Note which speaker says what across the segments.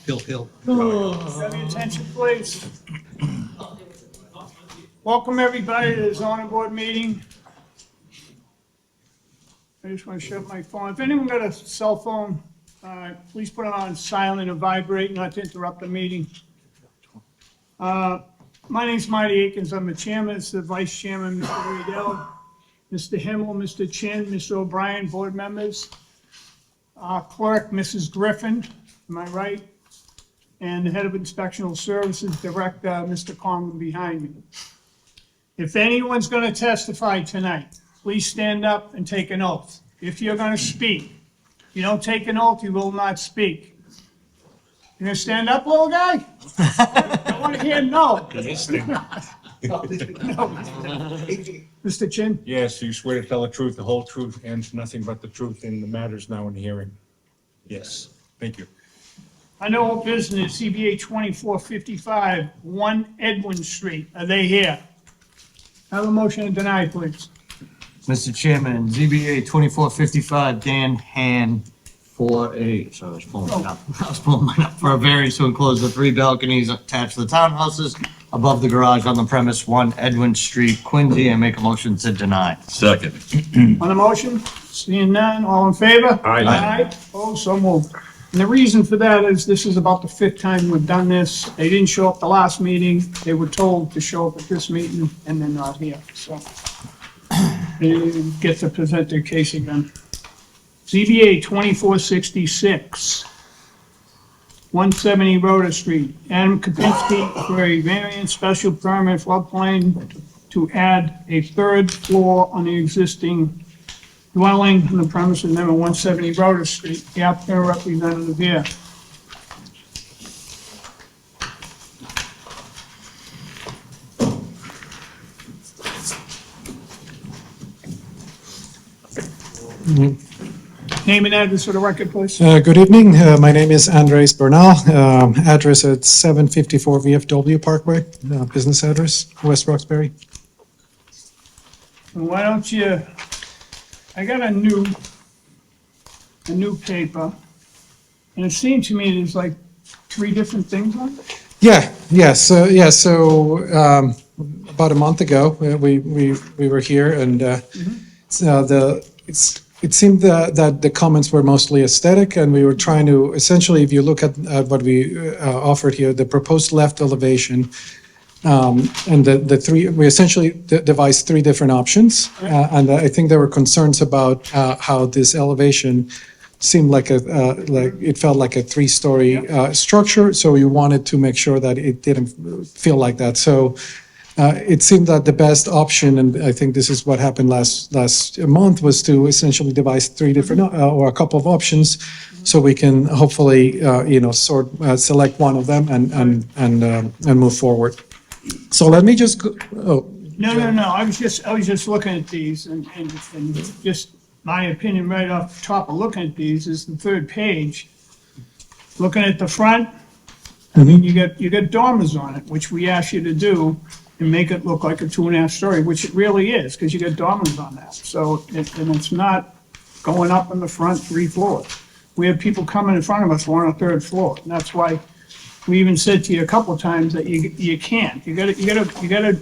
Speaker 1: Hill.
Speaker 2: Have your attention, please. Welcome, everybody, to the zoning board meeting. I just want to shut my phone. If anyone got a cell phone, please put it on silent and vibrate, not to interrupt the meeting. My name's Marty Akins. I'm the chairman. It's the vice chairman, Mr. Riedel, Mr. Himmel, Mr. Chin, Mr. O'Brien, board members. Our clerk, Mrs. Griffin, am I right? And the head of inspectional services, director, Mr. Conlon behind me. If anyone's going to testify tonight, please stand up and take an oath. If you're going to speak, if you don't take an oath, you will not speak. You going to stand up, little guy? I want to hear no. No. Mr. Chin?
Speaker 3: Yes, you swear to tell the truth, the whole truth, and nothing but the truth in the matters now in hearing. Yes, thank you.
Speaker 2: I know old business, CBA 2455, 1 Edwin Street. Are they here? Have a motion to deny, please.
Speaker 4: Mr. Chairman, ZBA 2455, Dan Han, for a, sorry, I was pulling mine up, for a variance to enclose the 3 balconies attached to the townhouses above the garage on the premise 1 Edwin Street, Quincy, and make a motion to deny.
Speaker 5: Second.
Speaker 2: On the motion, seeing none, all in favor?
Speaker 3: Aye.
Speaker 2: Opposed, so moved. And the reason for that is this is about the 5th time we've done this. They didn't show up the last meeting. They were told to show up at this meeting, and they're not here, so. They didn't get to present their case again. ZBA 2466, 170 Rhoda Street. Adam Kapinski for a variance special permit floodplain to add a 3rd floor on the existing dwelling on the premises number 170 Rhoda Street. The applicant representative here. Name and address for the record, please.
Speaker 6: Good evening. My name is Andres Bernal. Address at 754 VFW Parkway, business address, West Roxbury.
Speaker 2: Why don't you, I got a new paper, and it seemed to me there's like 3 different things on it.
Speaker 6: So about a month ago, we were here, and it seemed that the comments were mostly aesthetic, and we were trying to, essentially, if you look at what we offered here, the proposed left elevation, and the 3, we essentially devised 3 different options, and I think there were concerns about how this elevation seemed like it felt like a 3-story structure, so we wanted to make sure that it didn't feel like that. So it seemed that the best option, and I think this is what happened last month, was to essentially devise 3 different or a couple of options, so we can hopefully select one of them and move forward. So let me just go. Oh.
Speaker 2: No. I was just looking at these, and just my opinion right off the top of looking at these is the 3rd page. Looking at the front, I mean, you got dormers on it, which we asked you to do, and make it look like a 2.5 story, which it really is, because you got dormers on that. So, and it's not going up in the front 3 floors. We have people coming in front of us on a 3rd floor, and that's why we even said to you a couple of times that you can't. You gotta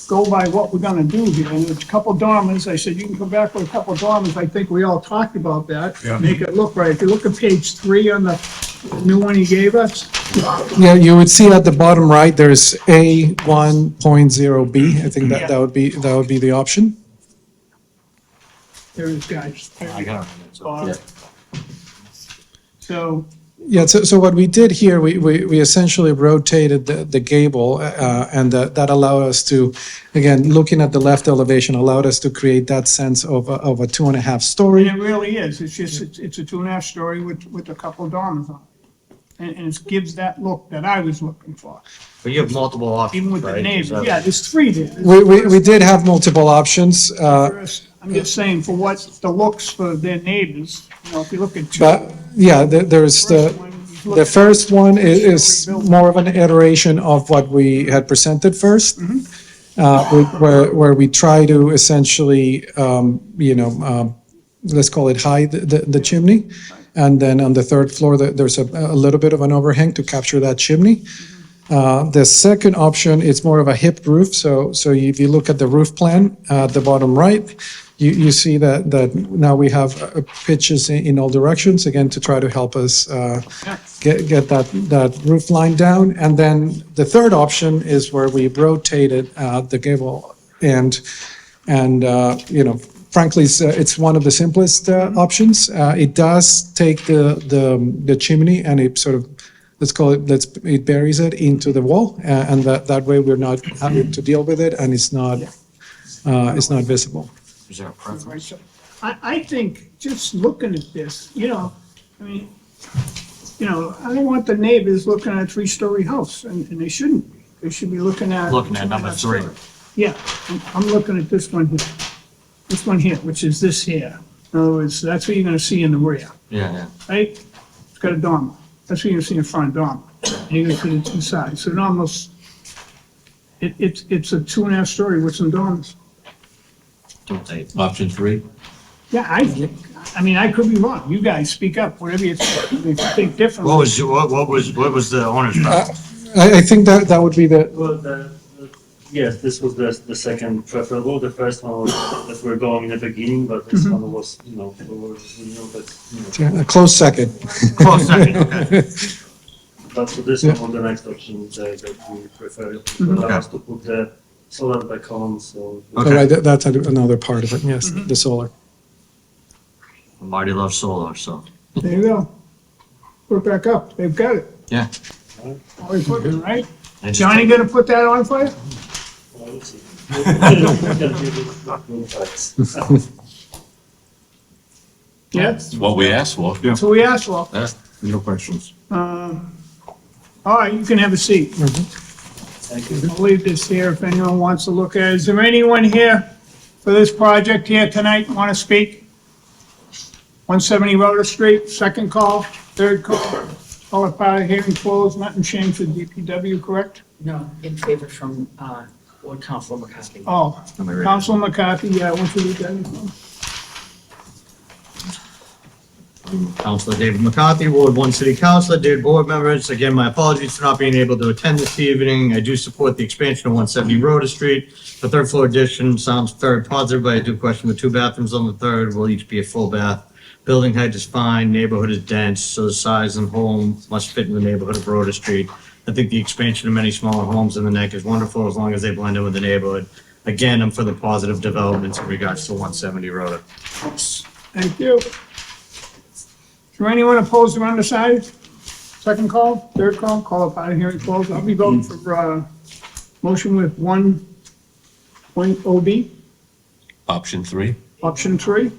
Speaker 2: go by what we're gonna do here. And there's a couple dormers. I said, you can come back with a couple dormers. I think we all talked about that.
Speaker 3: Yeah.
Speaker 2: Make it look right. If you look at page 3 on the new one he gave us.
Speaker 6: Yeah, you would see at the bottom right, there's A1.0B. I think that would be the option.
Speaker 2: There it is, guys.
Speaker 4: I got it.
Speaker 2: So,
Speaker 6: Yeah, so what we did here, we essentially rotated the gable, and that allowed us to, again, looking at the left elevation, allowed us to create that sense of a 2.5 story.
Speaker 2: and it really is. It's just, it's a 2.5 story with a couple of dormers on it. And it gives that look that I was looking for,
Speaker 4: But you have multiple options,
Speaker 2: even with the
Speaker 4: right?
Speaker 2: neighbors.
Speaker 4: Is that-
Speaker 2: Yeah, there's 3 there.
Speaker 6: We did have multiple options,
Speaker 2: First, I'm just saying, for what the looks for their neighbors, if you look at 2.
Speaker 6: but yeah, there's the first one is more of an iteration of what we had presented first, where we try to essentially, let's call it hide the chimney. And then on the third floor, there's a little bit of an overhang to capture that chimney. The second option is more of a hip roof. So if you look at the roof plan at the bottom right, you see that now we have pitches in all directions, again, to try to help us get that roof line down. And then the third option is where we rotated the gable end. And, frankly, it's one of the simplest options. It does take the chimney and it sort of, it buries it into the wall. And that way we're not having to deal with it and it's not visible.
Speaker 4: Is there a preference?
Speaker 2: I think just looking at this, I mean, I don't want the neighbors looking at a three-story house, and they shouldn't be. They should be looking at.
Speaker 4: Looking at number 3.
Speaker 2: Yeah, I'm looking at this one here, which is this here. In other words, that's what you're gonna see in the rear,
Speaker 4: Yeah.
Speaker 2: right? It's got a dormer. That's what you're gonna see in front dormer. And you're gonna see the two sides. So it almost, it's a 2.5 story with some dormers.
Speaker 4: Don't they? Option 3?
Speaker 2: Yeah, I mean, I could be wrong. You guys speak up, whatever you think. If you think differently.
Speaker 4: What was the owner's preference?
Speaker 6: I think that would be the,
Speaker 1: Well, yes, this was the second preferable. The first one was that we're going in the beginning, but this one was, we know that,
Speaker 6: a close second.
Speaker 4: Close second, okay.
Speaker 1: but for this one, the next option that we prefer, it would allow us to put the solar back on, so.
Speaker 4: Okay.
Speaker 6: All right, that's another part of it, yes, the solar.
Speaker 4: Marty loves solar, so.
Speaker 2: There you go. Put it back up. They've got it.
Speaker 4: Yeah.
Speaker 2: Always putting it, right?
Speaker 4: I just
Speaker 2: Johnny gonna put that on for you?
Speaker 1: Well, we'll see. We can do this.
Speaker 2: Yes.
Speaker 5: What we asked for.
Speaker 2: That's what we asked for.
Speaker 3: No questions.
Speaker 2: All right, you can have a seat.
Speaker 1: Thank you.
Speaker 2: I'll leave this here if anyone wants to look at it. Is there anyone here for this project here tonight want to speak? 170 Rhoda Street, second call, third call. Call it part of hearing closed, nothing changed with DPW, correct?
Speaker 7: No, in favor from, Board Council McCarthy.
Speaker 2: Oh,
Speaker 4: Let me read it.
Speaker 2: Councilman McCarthy, yeah, why don't you read that?
Speaker 4: Councilor David McCarthy, Ward 1 City Councilor, dear board members, again, my apologies for not being able to attend this evening. I do support the expansion of 170 Rhoda Street. The third floor addition sounds very positive, but I do question the 2 bathrooms on the third will each be a full bath. Building height is fine, neighborhood is dense, so the size and home must fit in the neighborhood of Rhoda Street. I think the expansion of many smaller homes in the neck is wonderful as long as they blend in with the neighborhood. Again, I'm for the positive developments in regards to 170 Rhoda.
Speaker 2: Thank you. Is there anyone opposed or undecided? Second call, third call it part of hearing closed. I'll be voting for, motion with 1.0B,
Speaker 5: Option 3.
Speaker 2: option 3.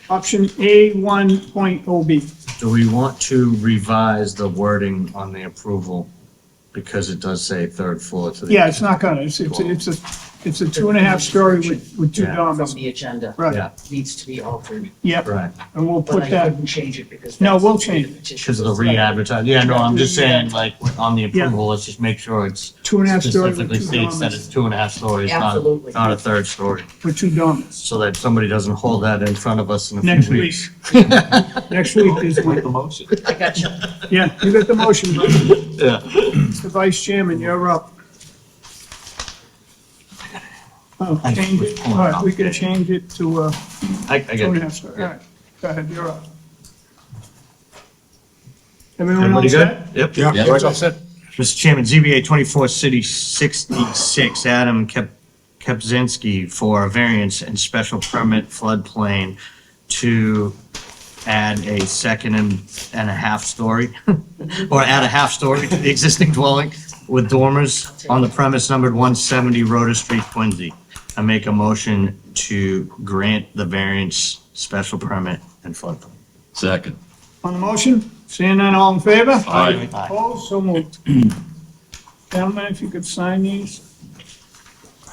Speaker 2: Option A 1.0B.
Speaker 4: Do we want to revise the wording on the approval? Because it does say third floor to the.
Speaker 2: Yeah, it's not gonna, it's a 2.5 story with 2
Speaker 4: Yeah.
Speaker 2: dormers.
Speaker 7: From the agenda.
Speaker 2: Right,
Speaker 4: Yeah,
Speaker 7: Needs to be altered,
Speaker 2: yep,
Speaker 4: right,
Speaker 2: and we'll
Speaker 7: but
Speaker 2: put
Speaker 7: I
Speaker 2: that,
Speaker 7: couldn't change it because.
Speaker 2: No,
Speaker 7: that's
Speaker 2: we'll
Speaker 7: the
Speaker 2: change it.
Speaker 7: petition.
Speaker 4: because of the re-advertising. Yeah, no, I'm just saying, like, on the approval, let's just make sure it's
Speaker 2: 2.5 story with
Speaker 4: specifically
Speaker 2: 2
Speaker 4: states that
Speaker 2: dormers,
Speaker 4: it's 2.5 stories,
Speaker 7: Absolutely.
Speaker 4: not a third story.
Speaker 2: with 2 dormers.
Speaker 4: So that somebody doesn't hold that in front of us in a
Speaker 2: Next
Speaker 4: few
Speaker 2: week.
Speaker 4: weeks.
Speaker 2: Next week is when,
Speaker 7: I got you.
Speaker 2: yeah, you got the motion, buddy.
Speaker 4: Yeah.
Speaker 2: Mr. Vice Chairman, you're up. Oh,
Speaker 4: I
Speaker 2: change
Speaker 4: was
Speaker 2: it,
Speaker 4: pulling
Speaker 2: all
Speaker 4: it
Speaker 2: right,
Speaker 4: up.
Speaker 2: we can change it to,
Speaker 4: I get it.
Speaker 2: 2.5 story, all right, go ahead, you're up. Everyone
Speaker 4: Everybody
Speaker 2: else
Speaker 4: good?
Speaker 2: set?
Speaker 4: Yep.
Speaker 5: Yeah.
Speaker 3: Right, all set?
Speaker 4: Mr. Chairman, ZBA 24 City 66, Adam Kepzinski for a variance and special permit floodplain to add a second and a half story, or add a half story to the existing dwelling with dormers on the premise numbered 170 Rhoda Street, Quincy. I make a motion to grant the variance, special permit, and floodplain.
Speaker 5: Second.
Speaker 2: On the motion, seeing none, all in favor?
Speaker 5: Aye.
Speaker 2: Opposed, so moved. Gentlemen, if you could sign these.
Speaker 7: I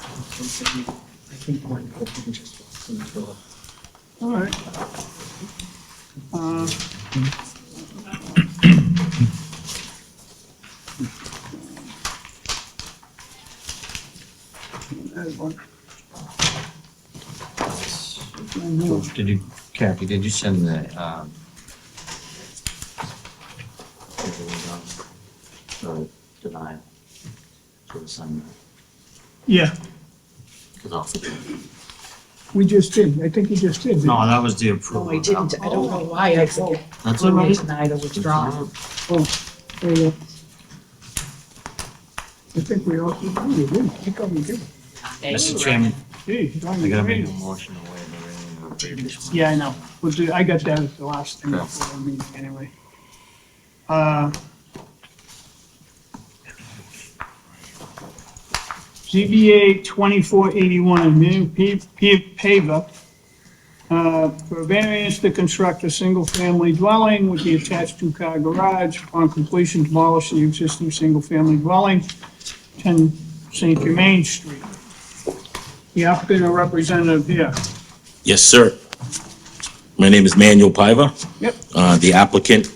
Speaker 7: think one open just walks in the door.
Speaker 2: All right. There's one.
Speaker 4: Did you, Kathy, did you send the, Denial. For the sign.
Speaker 2: Yeah,
Speaker 4: Cause I'll forget.
Speaker 2: we just did. I think you just did.
Speaker 4: No, that was the approval.
Speaker 8: No, I didn't. I don't know why I forget.
Speaker 4: That's
Speaker 8: When
Speaker 4: all
Speaker 8: I
Speaker 4: right.
Speaker 8: denied or withdrawn.
Speaker 2: There you go. I think we all, you did. You told me, did.
Speaker 4: Mr. Chairman,
Speaker 2: Gee, you don't
Speaker 4: I gotta
Speaker 2: agree.
Speaker 4: make a motion to waive the reading of the previous one.
Speaker 2: Yeah, I know. We'll do, I got that as the last thing
Speaker 4: Okay.
Speaker 2: before the meeting anyway. ZBA 2481, a new paver for variance to construct a single-family dwelling with the attached two-car garage. Upon completion, demolish the existing single-family dwelling, 10 St. Germain Street. The applicant or representative here.
Speaker 9: Yes, sir. My name is Manuel Piva.
Speaker 2: Yep.
Speaker 9: The applicant,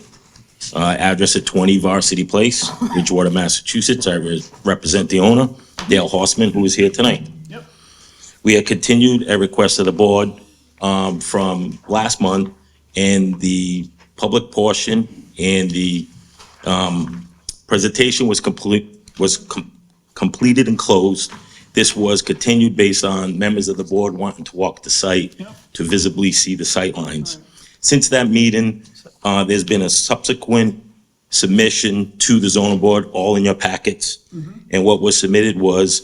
Speaker 9: address at 20 Varsity Place, Bridgewater, Massachusetts. I represent the owner, Dale Horstman, who is here tonight.
Speaker 2: Yep.
Speaker 9: We had continued a request of the board from last month, and the public portion and the presentation was completed and closed. This was continued based on members of the board wanting to walk the site
Speaker 2: Yep.
Speaker 9: to visibly see the sight lines. Since that meeting, there's been a subsequent submission to the zoning board, all in your packets. And what was submitted was,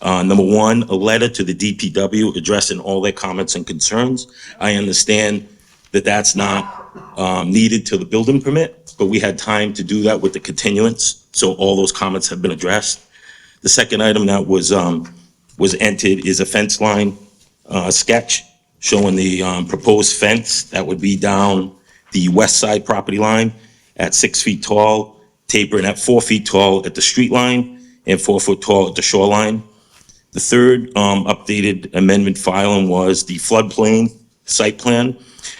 Speaker 9: number one, a letter to the DPW addressing all their comments and concerns. I understand that that's not needed to the building permit, but we had time to do that with the continuance, so all those comments have been addressed. The second item that was entered is a fence line sketch showing the proposed fence that would be down the west side property line at 6 feet tall, tapering at 4 feet tall at the street line and 4 foot tall at the shoreline. The third updated amendment filing was the floodplain site plan.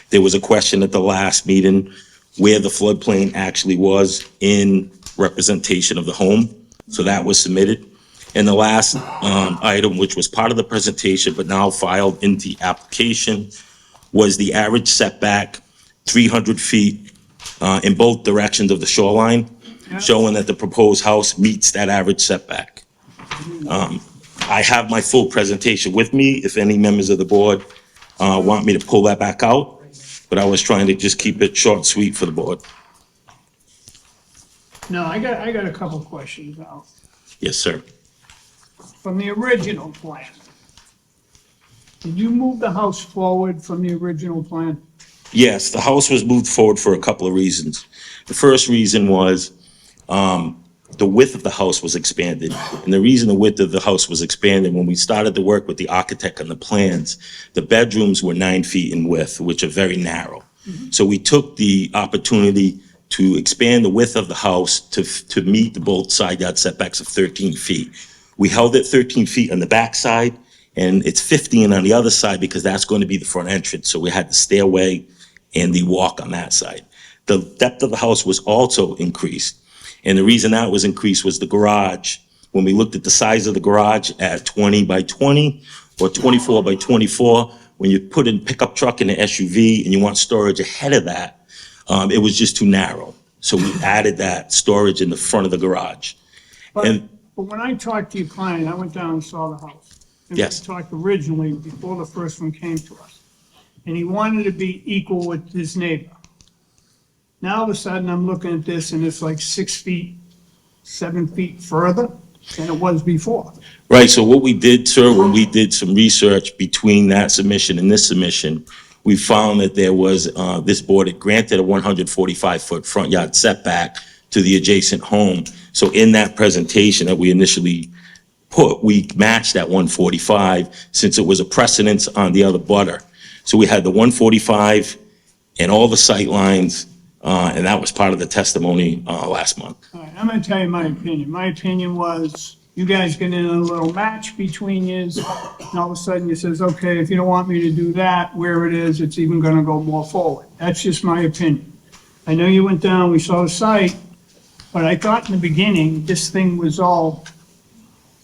Speaker 9: There was a question at the last meeting where the floodplain actually was in representation of the home, so that was submitted. And the last item, which was part of the presentation but now filed into the application, was the average setback, 300 feet in both directions of the shoreline, showing that the proposed house meets that average setback. I have my full presentation with me, if any members of the board want me to pull that back out, but I was trying to just keep it short and sweet for the board.
Speaker 2: No, I got a couple questions now.
Speaker 9: Yes, sir.
Speaker 2: From the original plan, did you move the house forward from the original plan?
Speaker 9: Yes, the house was moved forward for a couple of reasons. The first reason was the width of the house was expanded. And the reason the width of the house was expanded, when we started to work with the architect on the plans, the bedrooms were 9 feet in width, which are very narrow. So we took the opportunity to expand the width of the house to meet the both side yard setbacks of 13 feet. We held it 13 feet on the back side, and it's 15 on the other side because that's going to be the front entrance. So we had the stairway and the walk on that side. The depth of the house was also increased. And the reason that was increased was the garage. When we looked at the size of the garage at 20 by 20 or 24 by 24, when you put in pickup truck and an SUV and you want storage ahead of that, it was just too narrow. So we added that storage in the front of the garage.
Speaker 2: But when I talked to your client, I went down and saw the house. And
Speaker 9: Yes.
Speaker 2: we talked originally, before the first one came to us. And he wanted to be equal with his neighbor. Now all of a sudden, I'm looking at this and it's like 6 feet, 7 feet further than it was before.
Speaker 9: Right, so what we did, sir, when we did some research between that submission and this submission, we found that there was, this board had granted a 145-foot front yard setback to the adjacent home. So in that presentation that we initially put, we matched that 145 since it was a precedence on the other butter. So we had the 145 and all the sight lines, and that was part of the testimony last month.
Speaker 2: All right, I'm gonna tell you my opinion. My opinion was, you guys get in a little match between yous, and all of a sudden you says, okay, if you don't want me to do that, where it is, it's even gonna go more forward. That's just my opinion. I know you went down, we saw the site, but I thought in the beginning, this thing was all,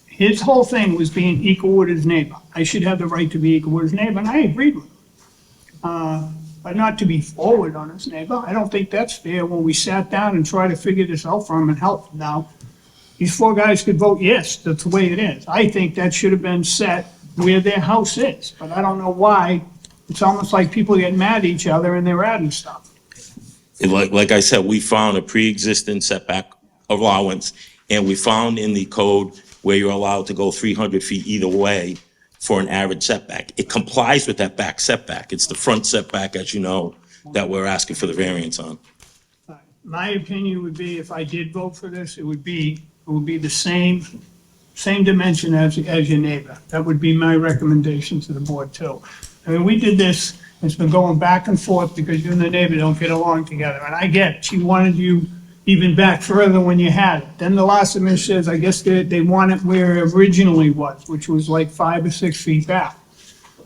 Speaker 2: his whole thing was being equal with his neighbor. I should have the right to be equal with his neighbor, and I agreed with him. but not to be forward on his neighbor. I don't think that's fair when we sat down and tried to figure this out for him and help him. Now, these four guys could vote yes, that's the way it is. I think that should have been set where their house is, but I don't know why. It's almost like people get mad at each other and they're adding stuff.
Speaker 9: Like I said, we found a pre-existing setback allowance, and we found in the code where you're allowed to go 300 feet either way for an average setback. It complies with that back setback. It's the front setback, as you know, that we're asking for the variance on.
Speaker 2: My opinion would be, if I did vote for this, it would be the same dimension as your neighbor. That would be my recommendation to the board too. I mean, we did this, it's been going back and forth because you and the neighbor don't get along together, and I get it. She wanted you even back further when you had it. Then the last submission says, I guess they want it where it originally was, which was like 5 or 6 feet back,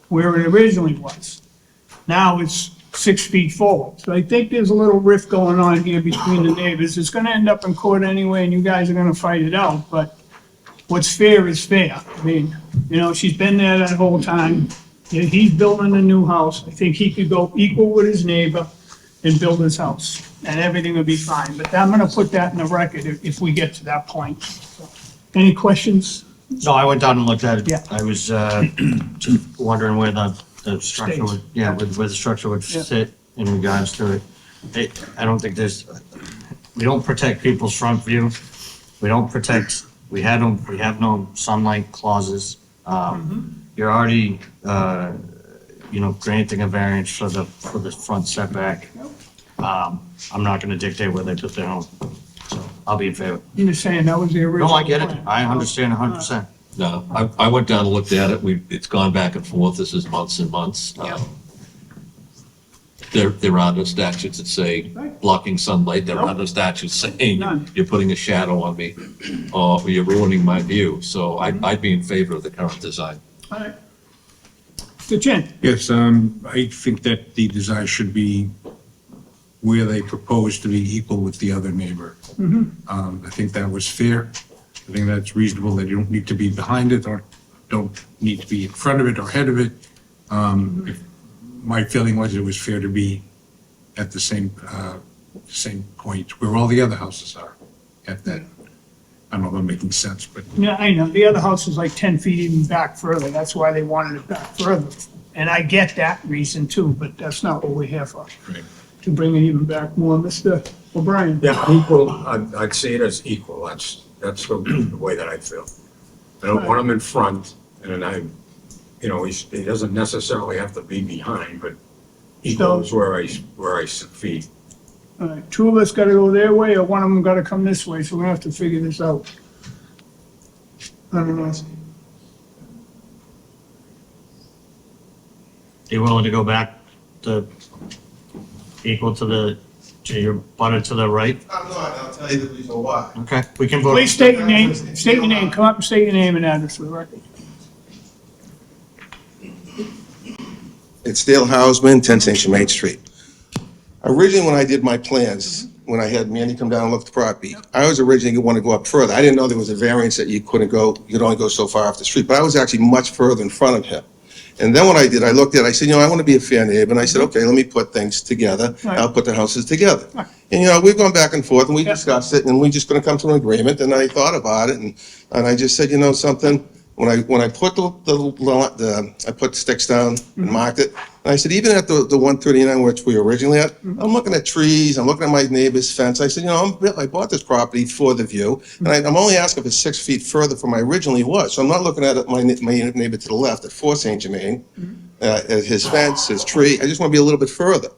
Speaker 2: where it originally was. Now it's 6 feet forward. So I think there's a little rift going on here between the neighbors. It's gonna end up in court anyway, and you guys are gonna fight it out, but what's fair is fair. I mean, you know, she's been there that whole time. He's building a new house. I think he could go equal with his neighbor and build his house, and everything will be fine. But I'm gonna put that in the record if we get to that point. So, any questions?
Speaker 4: No, I went down and looked at it.
Speaker 2: Yeah.
Speaker 4: I was just wondering where the structure would, where the structure would
Speaker 2: Yeah.
Speaker 4: sit in regards to it. I don't think we don't protect people's front view. We have no sunlight clauses. You're already, granting a variance for the front setback. I'm not gonna dictate where they put their home, so I'll be in favor.
Speaker 2: You're just saying that was the original.
Speaker 4: No, I get it.
Speaker 2: plan.
Speaker 4: I understand 100%.
Speaker 5: No, I went down and looked at it. It's gone back and forth. This is months and months.
Speaker 2: Yeah.
Speaker 5: There are no statutes that say
Speaker 2: Right.
Speaker 5: blocking sunlight. There are
Speaker 2: Nope.
Speaker 5: no statutes saying
Speaker 2: None.
Speaker 5: you're putting a shadow on me or you're ruining my view. So I'd be in favor of the current design.
Speaker 2: All right. Mr. Chen,
Speaker 3: Yes, I think that the design should be where they propose to be equal with the other neighbor. I think that was fair. I think that's reasonable. They don't need to be behind it or don't need to be in front of it or ahead of it. My feeling was it was fair to be at the same point where all the other houses are at that. I don't know if I'm making sense, but
Speaker 2: yeah, I know, the other house is like 10 feet even back further, that's why they wanted it back further. And I get that reason too, but that's not what we're here for,
Speaker 3: right.
Speaker 2: to bring it even back more. Mr. O'Brien?
Speaker 10: Yeah, equal, I'd see it as equal, that's the way that I feel. I don't want him in front, and he doesn't necessarily have to be behind, but equal is where I feed.
Speaker 2: All right, two of us gotta go their way, or one of them gotta come this way, so we're gonna have to figure this out. I don't know.
Speaker 4: You willing to go back to equal to your butter to the right?
Speaker 11: I'm not, I'll tell you the reason why.
Speaker 4: Okay, we can vote.
Speaker 2: Please state your name, come up and state your name and address for the record.
Speaker 11: It's Dale Hausman, 10 St. Germain Street. Originally, when I did my plans, when I had Mandy come down and look at the property, I was originally going to go up further. I didn't know there was a variance that you couldn't go, you could only go so far off the street, but I was actually much further in front of him. And then what I did, I looked at it, I said, I want to be a fair neighbor, and I said, okay, let me put things together.
Speaker 2: Right.
Speaker 11: I'll put the houses together.
Speaker 2: Right.
Speaker 11: And, we've gone back and forth, and we
Speaker 2: Yeah.
Speaker 11: discussed it, and we're just going to come to an agreement, and I thought about it, and I just said, something, when I put I put sticks down and marked it, and I said, even at the 139, which we were originally at, I'm looking at trees, I'm looking at my neighbor's fence, I said, I bought this property for the view, and I'm only asking for 6 feet further from where I originally was, so I'm not looking at my neighbor to the left at 4 St. Germain, his fence, his tree, I just want to be a little bit further.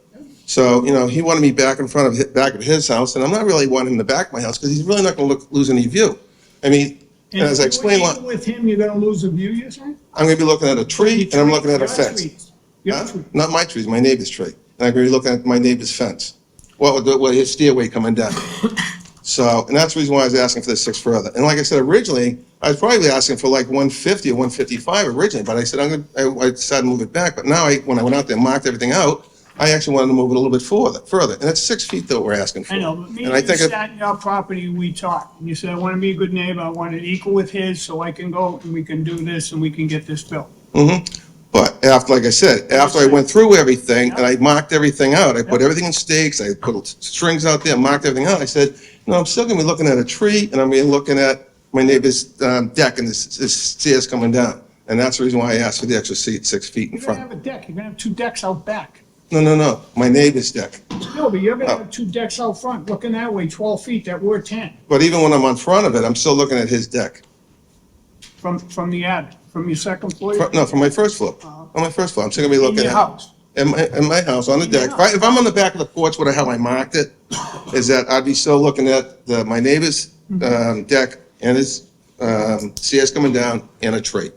Speaker 11: So, he wanted me back in front of, back of his house, and I'm not really wanting him to back my house, because he's really not going to lose any view. I mean,
Speaker 2: And
Speaker 11: as I
Speaker 2: if
Speaker 11: explained,
Speaker 2: you're with him, you're gonna lose a view, you're saying?
Speaker 11: I'm gonna be looking at a tree, and I'm looking at a
Speaker 2: Your
Speaker 11: fence.
Speaker 2: trees. Your
Speaker 11: Huh?
Speaker 2: trees.
Speaker 11: Not my trees, my neighbor's tree. And I'm gonna be looking at my neighbor's fence. With his stairway coming down. So, and that's the reason why I was asking for the 6 further. And like I said, originally, I was probably asking for like 150 or 155 originally, but I said, I decided to move it back. But now, when I went out there and marked everything out, I actually wanted to move it a little bit further. And it's 6 feet that we're asking for.
Speaker 2: I know, but me
Speaker 11: And
Speaker 2: and
Speaker 11: I
Speaker 2: you
Speaker 11: think
Speaker 2: sat in your property, we talked, and you said, I wanna be a good neighbor, I want it equal with his, so I can go and we can do this and we can get this built.
Speaker 11: But But after, like I said, after I went through everything and I marked everything out, I put everything in stakes, I put strings out there, marked everything out, I said, no, I'm still gonna be looking at a tree and I'm gonna be looking at my neighbor's deck and this stairs coming down. And that's the reason why I asked for the extra 6 feet in
Speaker 2: You're gonna
Speaker 11: front.
Speaker 2: have a deck, you're gonna have two decks out back.
Speaker 11: No, my neighbor's deck.
Speaker 2: No, but you're gonna have two decks out front, looking that way, 12 feet, that we're 10,
Speaker 11: But even when I'm on front of it, I'm still looking at his deck.
Speaker 2: from the attic, from your second floor.
Speaker 11: No, from my first floor. On my first floor, I'm still gonna be
Speaker 2: In
Speaker 11: looking
Speaker 2: your
Speaker 11: at.
Speaker 2: house.
Speaker 11: In my house, on the
Speaker 2: In your
Speaker 11: deck.
Speaker 2: house.
Speaker 11: If I'm on the back of the porch, what, how I marked it, is that I'd be still looking at my neighbor's deck and his stairs coming down and a tree.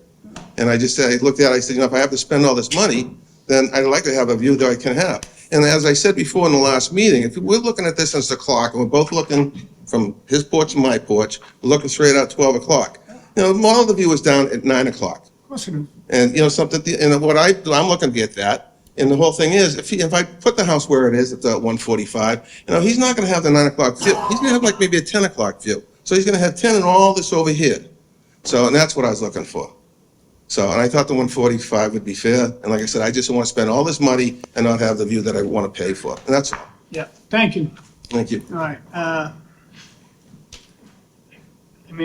Speaker 11: And I just said, I looked at it, I said, if I have to spend all this money, then I'd like to have a view that I can have. And as I said before in the last meeting, if we're looking at this as the clock, and we're both looking from his porch to my porch, we're looking straight out 12 o'clock. All of the view is down at 9 o'clock.
Speaker 2: Of course it is.
Speaker 11: And, something, and what I do, I'm looking to get that. And the whole thing is, if I put the house where it is at the 145, he's not gonna have the 9 o'clock view. He's gonna have like maybe a 10 o'clock view. So he's gonna have 10 and all this over here. So, and that's what I was looking for. So, and I thought the 145 would be fair. And like I said, I just don't want to spend all this money and not have the view that I want to pay for. And that's all.
Speaker 2: Yeah, thank you.
Speaker 11: Thank you.
Speaker 2: All right,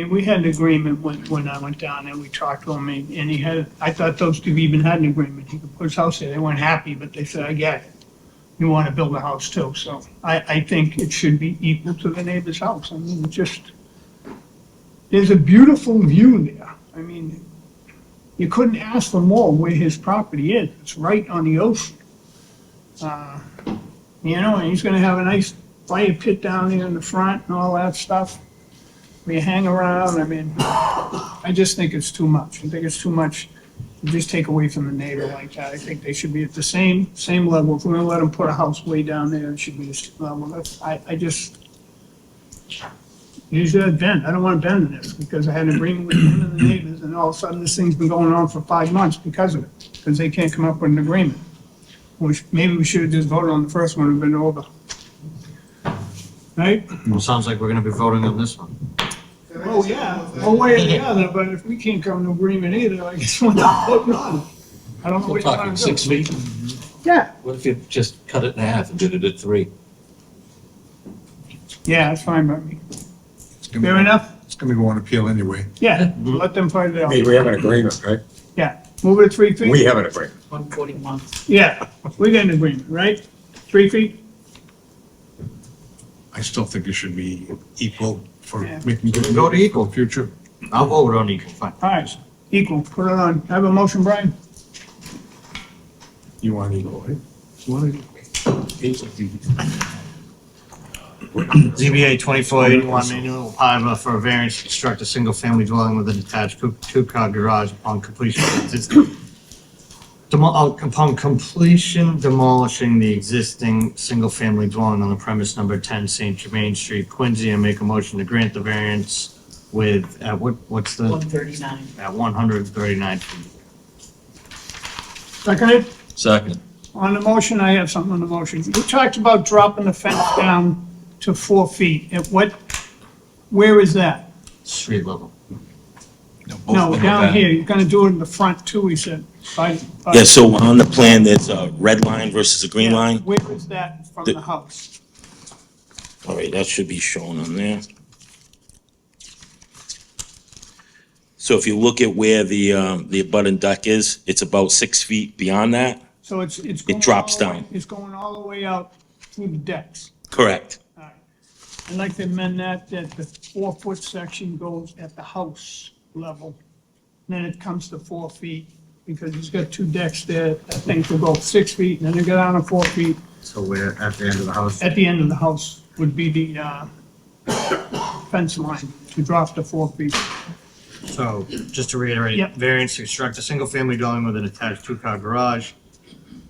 Speaker 2: we had an agreement when I went down there, we talked to him, and he had, I thought those two even had an agreement, he could put his house there, they weren't happy, but they said, I get it. You wanna build a house too, so I think it should be equal to the neighbor's house, there's a beautiful view there, you couldn't ask for more where his property is, it's right on the ocean. And he's gonna have a nice fire pit down there in the front and all that stuff. We hang around, I just think it's too much. I think it's too much to just take away from the neighbor like that. I think they should be at the same level. If we're gonna let them put a house way down there, it should be the same level. Usually I'd bend. I don't wanna bend in this because I had an agreement with him and the neighbors and all of a sudden this thing's been going on for 5 months because of it, because they can't come up with an agreement. Maybe we should have just voted on the first one and been over. Right?
Speaker 4: Well, sounds like we're gonna be voting on this one.
Speaker 2: Oh, yeah, one way or the other, but if we can't come to agreement either, I guess we're not voting on it. I don't know
Speaker 5: We're
Speaker 2: what you want
Speaker 5: talking
Speaker 2: to
Speaker 5: 6
Speaker 2: do.
Speaker 5: feet.
Speaker 2: Yeah,
Speaker 5: What if you just cut it in half and did it at 3?
Speaker 2: yeah, that's fine by me.
Speaker 3: It's gonna be-
Speaker 2: Fair enough?
Speaker 3: It's gonna go on appeal anyway.
Speaker 2: Yeah, let them fight it out.
Speaker 10: We have an agreement, right?
Speaker 2: Yeah, move it to 3 feet?
Speaker 10: We have an agreement.
Speaker 8: 141.
Speaker 2: Yeah, we got an agreement, right? 3 feet?
Speaker 3: I still think it should be equal for
Speaker 2: Yeah.
Speaker 3: making good.
Speaker 4: Go to equal.
Speaker 3: Future.
Speaker 4: I'll vote on equal, fine.
Speaker 2: All right, equal, put it on. Have a motion, Brian?
Speaker 3: You want equal, right? You want equal.
Speaker 4: ZBA 2481, Manuel Piva for a variance to construct a single-family dwelling with an attached two-car garage upon completion. Upon completion, demolishing the existing single-family dwelling on the premise number 10 St. Germain Street, Quincy, and make a motion to grant the variance with, what's the,
Speaker 8: 139.
Speaker 4: at 139 feet.
Speaker 2: Seconded?
Speaker 5: Second.
Speaker 2: On the motion, I have something on the motion. You talked about dropping the fence down to 4 feet. Where is that?
Speaker 4: Street level.
Speaker 2: No, down here. You're gonna do it in the front too, he said.
Speaker 9: Yeah, so on the plan, there's a red line versus a green line.
Speaker 2: Where is that from the house?
Speaker 9: All right, that should be shown on there. So if you look at where the abutting deck is, it's about 6 feet beyond that.
Speaker 2: So it's going
Speaker 9: drops
Speaker 2: all the way-
Speaker 9: down.
Speaker 2: It's going all the way out through the decks.
Speaker 9: Correct.
Speaker 2: All right. I'd like to amend that the 4-foot section goes at the house level. Then it comes to 4 feet, because he's got 2 decks there. That thing will go 6 feet, and then they go down to 4 feet.
Speaker 4: So we're at the end of the house.
Speaker 2: At the end of the house would be the fence line, to drop to 4 feet.
Speaker 4: So, just to reiterate,
Speaker 2: Yep.
Speaker 4: variance to construct a single-family dwelling with an attached two-car garage.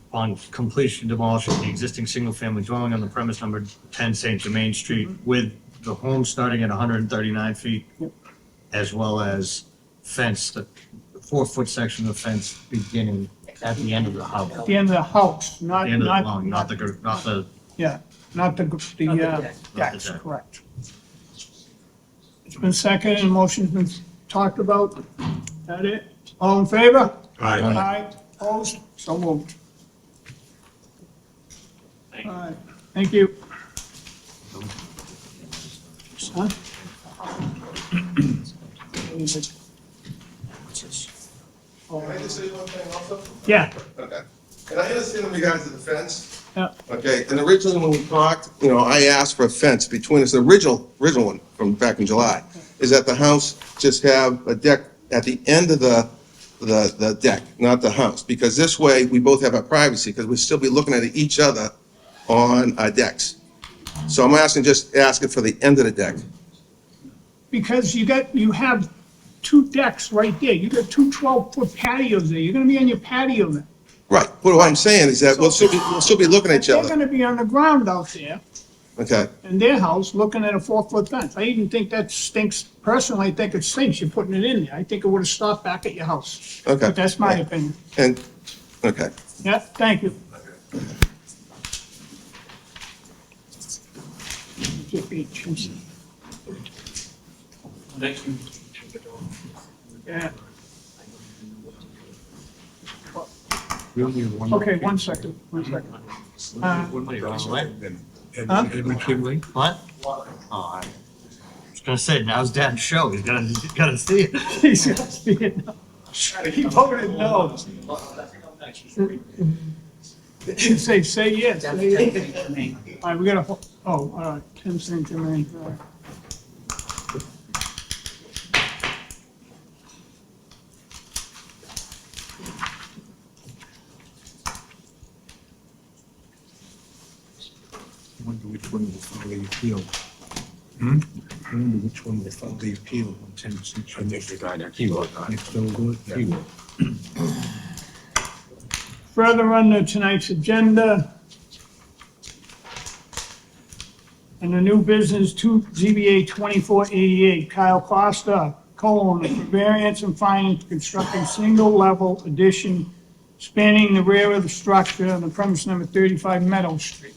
Speaker 4: Upon completion, demolishing the existing single-family dwelling on the premise number 10 St. Germain Street with the home starting at 139 feet, as well as fence, the 4-foot section of fence beginning at the end of the house.
Speaker 2: At the end of the house, not,
Speaker 4: The end of the
Speaker 2: not,
Speaker 4: dwelling, not the,
Speaker 2: yeah, not the
Speaker 8: deck.
Speaker 2: decks,
Speaker 4: deck.
Speaker 2: correct. It's been seconded, and motion's been talked about. That it? All in favor?
Speaker 10: Aye.
Speaker 2: Aye. Opposed? So moved. All right, thank you. Huh?
Speaker 11: Can I just say one thing also?
Speaker 2: Yeah,
Speaker 11: Okay. And I understand in regards to the fence.
Speaker 2: yeah,
Speaker 11: Okay, and originally when we talked, I asked for a fence between us, the original one from back in July, is that the house just have a deck at the end of the deck, not the house, because this way we both have our privacy, because we'll still be looking at each other on our decks. So I'm asking for the end of the deck.
Speaker 2: because you have two decks right there. You got two 12-foot patios there. You're gonna be on your patio then.
Speaker 11: Right, but what I'm saying is that we'll still be looking at each
Speaker 2: They're
Speaker 11: other,
Speaker 2: gonna be on the ground out there
Speaker 11: okay?
Speaker 2: in their house, looking at a 4-foot fence. I even think that stinks, personally, I think it stinks, you're putting it in there. I think it would've stopped back at your house.
Speaker 11: Okay.
Speaker 2: But that's my opinion.
Speaker 11: And, okay.
Speaker 2: Yeah, thank you.
Speaker 1: Thank you.
Speaker 2: Yeah,
Speaker 3: We only have one.
Speaker 2: okay, one second.
Speaker 4: What?
Speaker 3: Edmund Kinley?
Speaker 4: What? Oh, I was gonna say, now's Dad's show, he's gotta see it.
Speaker 2: He's gonna see it now. He voted no. You say yes. Say yes. All right, we gotta, all right, 10 St. Germain. All right.
Speaker 3: I wonder which one will file the appeal. I wonder which one will file the appeal on 10 Century.
Speaker 10: I think the guy next door.
Speaker 3: Next door, good? He will.
Speaker 2: Further on tonight's agenda, and the new business, ZBA 2488, Kyle Costa, co-owner, for variance and finding to construct a single-level addition spanning the rear of the structure on the premise number 35 Meadow Street.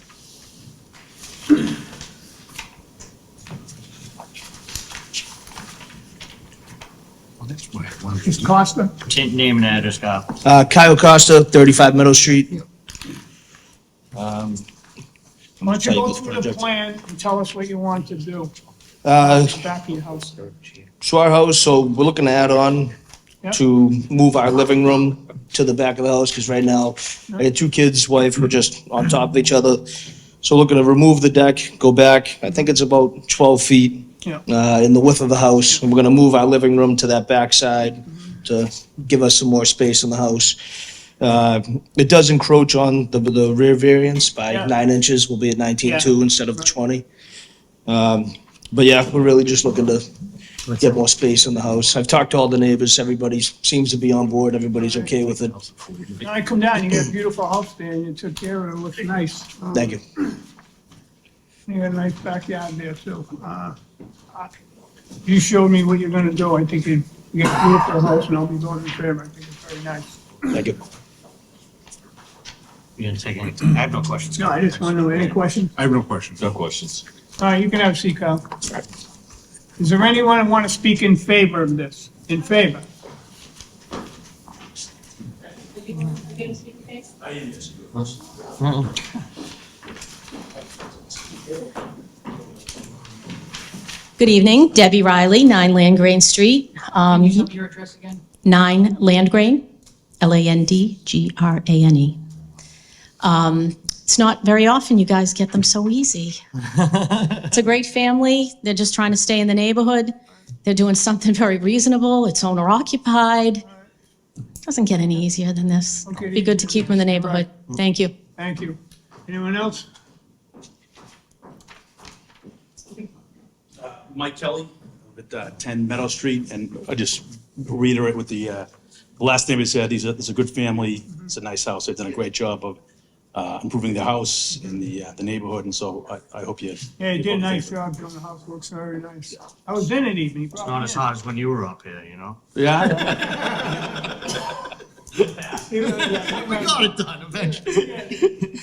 Speaker 3: Well, that's why I wanted
Speaker 2: Mr. Costa?
Speaker 4: Name and address, Kyle.
Speaker 7: Kyle Costa, 35 Middle Street.
Speaker 2: Why don't you go through the plan and tell us what you want to do? Back of your house.
Speaker 7: So our house, so we're looking to add on
Speaker 2: Yep.
Speaker 7: to move our living room to the back of the house, because right now, I got two kids, wife, we're just on top of each other. So looking to remove the deck, go back, I think it's about 12 feet
Speaker 2: Yeah.
Speaker 7: in the width of the house. And we're gonna move our living room to that back side to give us some more space in the house. It does encroach on the rear variance by
Speaker 2: Yeah.
Speaker 7: 9 inches, we'll be at 19.2 instead of the 20. But yeah, we're really just looking to get more space in the house. I've talked to all the neighbors, everybody seems to be on board, everybody's okay with it.
Speaker 2: Now I come down, you got a beautiful house there, and you took care of it, it looks nice.
Speaker 7: Thank you.
Speaker 2: You got a nice backyard there, too. You showed me what you're gonna do, I think you got a beautiful house, and I'll be going in favor, I think it's very nice.
Speaker 7: Thank you.
Speaker 4: You gonna take any, I have no questions.
Speaker 2: No, I just wanna know, any questions?
Speaker 3: I have no questions.
Speaker 5: No questions.
Speaker 2: All right, you can have a seat, Kyle. Is there anyone who want to speak in favor of this? In favor?
Speaker 8: Good evening, Debbie Riley, 9 Landgrain Street.
Speaker 12: Can you tell me your address again?
Speaker 8: 9 Landgrain, Landgrane. It's not very often you guys get them so easy. It's a great family. They're just trying to stay in the neighborhood. They're doing something very reasonable. It's owner occupied. Doesn't get any easier than this.
Speaker 2: Okay.
Speaker 8: Be good to keep them in the neighborhood. Thank you.
Speaker 2: Thank you. Anyone else?
Speaker 13: Mike Kelly at 10 Meadow Street, and I just reiterate what the last neighbor said. It's a good family. It's a nice house. They've done a great job of improving the house and the neighborhood, and so I hope you.
Speaker 2: Yeah, you did a
Speaker 13: vote in
Speaker 2: nice
Speaker 13: favor.
Speaker 2: job doing the house. Looks very nice. I was in it even.
Speaker 4: It's not as hot as when you were up here, you know?
Speaker 13: Yeah.
Speaker 4: We got it done eventually.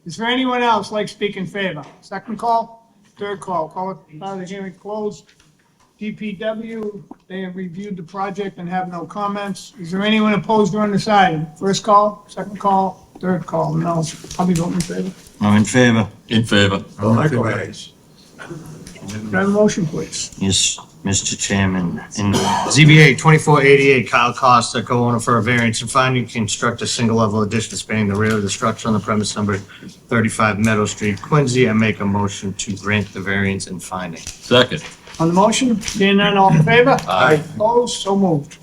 Speaker 2: Is there anyone else like speak in favor? Second call? Third call? Call it out of the hearing closed. DPW, they have reviewed the project and have no comments. Is there anyone opposed or undecided? First call, second call, third call? No. I'll be voting in favor.
Speaker 4: I'm in favor.
Speaker 5: In favor.
Speaker 10: Likewise.
Speaker 2: Can I have a motion, please?
Speaker 4: Yes, Mr. Chairman. In ZBA 2488, Kyle Costa, co-owner for a variance and finding to construct a single-level addition spanning the rear of the structure on the premise number 35 Meadow Street, Quincy. I make a motion to grant the variance and finding.
Speaker 5: Second.
Speaker 2: On the motion, seeing none, all in favor?
Speaker 5: Aye.
Speaker 2: Opposed, so moved.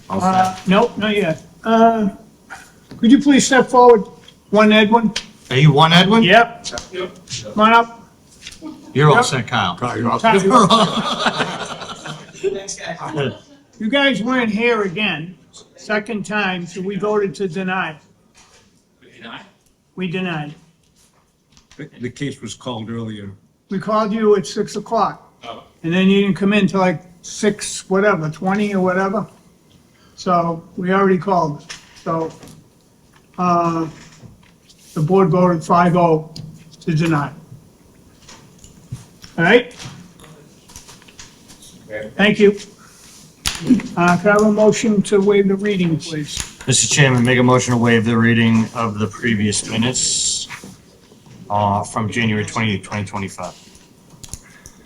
Speaker 4: All set.
Speaker 2: Nope, not yet. Could you please step forward, one Edwin?
Speaker 4: Are you one, Edwin?
Speaker 2: Yep. Come on up.
Speaker 4: You're all
Speaker 2: Yep.
Speaker 4: set, Kyle.
Speaker 2: You guys weren't here again, second time, so we voted to deny. We denied.
Speaker 3: The case was called earlier.
Speaker 2: We called you at 6 o'clock. And then you didn't come in till like 6, whatever, 20 or whatever. So we already called. So, the board voted 5-0 to deny. All right? Thank you. Could I have a motion to waive the reading, please?
Speaker 4: Mr. Chairman, make a motion to waive the reading of the previous minutes from January 28, 2025.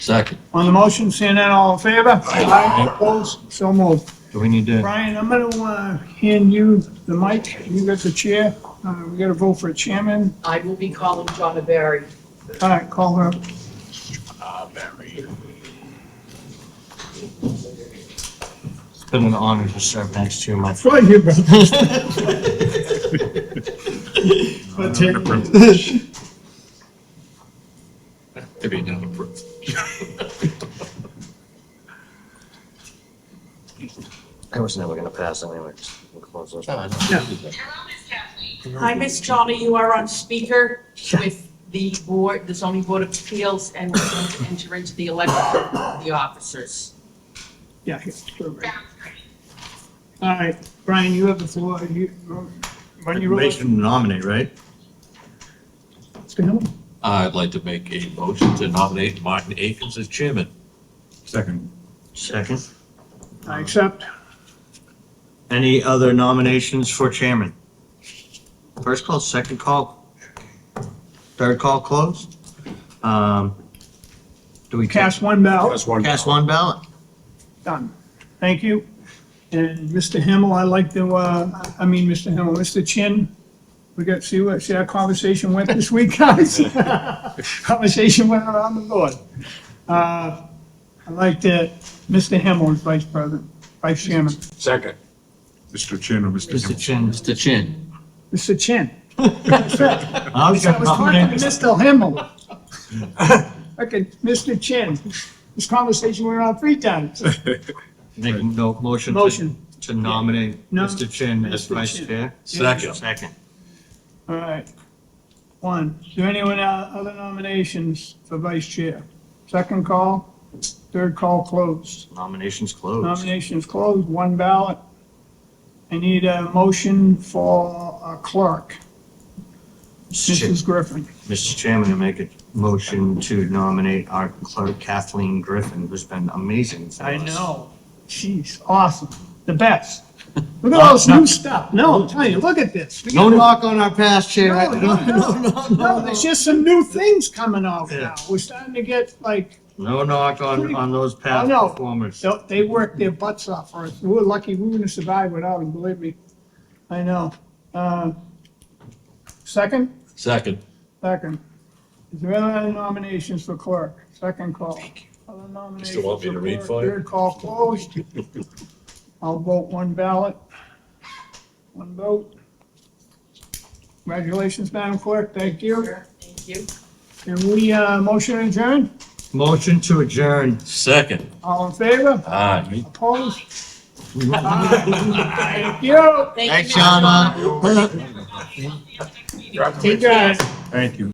Speaker 5: Second.
Speaker 2: On the motion, seeing none, all in favor? Aye. Opposed? So moved.
Speaker 4: Do we need to?
Speaker 2: Brian, I'm gonna hand you the mic. You got the chair. We gotta vote for a chairman.
Speaker 12: I will be calling John Barry.
Speaker 2: All right, call her.
Speaker 4: It's been an honor to serve next to you, my friend.
Speaker 2: Right here, brother.
Speaker 5: Maybe not approved.
Speaker 4: I was never gonna pass anyway. We'll close those.
Speaker 12: Hi, Miss Johnny, you are on speaker with the board, the zoning board of appeals, and we're going to enter into the election of the officers.
Speaker 2: Yeah, here, sure, right. All right, Brian, you have the floor. When you roll.
Speaker 4: Motion to nominate, right?
Speaker 2: Mr. Hill?
Speaker 5: I'd like to make a motion to nominate Martin Akins as chairman.
Speaker 3: Second.
Speaker 4: Second.
Speaker 2: I accept.
Speaker 4: Any other nominations for chairman? First call, second call, third call closed? Do we
Speaker 2: Cast one ballot.
Speaker 10: That's one.
Speaker 4: cast one ballot?
Speaker 2: Done. Thank you. And Mr. Himmel, I'd like to, Mr. Himmel, Mr. Chin, we got, see our conversation went this week, guys? Conversation went around the board. I'd like to, Mr. Himmel is vice president, vice chairman.
Speaker 10: Second.
Speaker 3: Mr. Chin or Mr.
Speaker 4: Mr.
Speaker 3: Hill?
Speaker 4: Chin.
Speaker 5: Mr. Chin.
Speaker 2: Mr. Chin.
Speaker 4: I was
Speaker 2: I
Speaker 4: gonna
Speaker 2: was talking
Speaker 4: nominate.
Speaker 2: to Mr. Himmel. Okay, Mr. Chin, this conversation went around 3 times.
Speaker 4: Make a motion.
Speaker 2: Motion.
Speaker 4: To nominate
Speaker 2: No.
Speaker 4: Mr. Chin as
Speaker 2: Mr.
Speaker 4: vice
Speaker 2: Chin.
Speaker 4: chair?
Speaker 5: Second.
Speaker 4: Second.
Speaker 2: All right. One, is there anyone, other nominations for vice chair? Second call, third call closed.
Speaker 4: Nominations closed.
Speaker 2: Nominations closed, one ballot. I need a motion for a clerk, Mrs. Griffin.
Speaker 4: Mr. Chairman, I make a motion to nominate our clerk Kathleen Griffin, who's been amazing for us.
Speaker 2: I know, she's awesome, the best. Look at all this new stuff. No, I'm telling you, look at this. We
Speaker 4: No
Speaker 2: got-
Speaker 4: knock on our past chair.
Speaker 2: No, there's just some new things coming out
Speaker 4: Yeah.
Speaker 2: now. We're starting to get like,
Speaker 4: No knock on those past
Speaker 2: I know.
Speaker 4: performers.
Speaker 2: they work their butts off for us. We were lucky, we wouldn't have survived without them, believe me. I know. Second?
Speaker 5: Second.
Speaker 2: Second. Is there any other nominations for clerk? Second call. Thank you. Other nominations
Speaker 5: Still want me to
Speaker 2: for
Speaker 5: read
Speaker 2: clerk?
Speaker 5: for you?
Speaker 2: Third call closed. I'll vote one ballot. One vote. Congratulations, Madam Clerk. Thank you.
Speaker 12: Thank you.
Speaker 2: Can we, motion adjourn?
Speaker 4: Motion to adjourn.
Speaker 5: Second.
Speaker 2: All in favor?
Speaker 5: Aye.
Speaker 2: Opposed? Aye. Thank you.
Speaker 12: Thank you,
Speaker 4: Thanks,
Speaker 12: Ms. Johnny.
Speaker 4: Shawna.
Speaker 2: Take care.
Speaker 3: Thank you.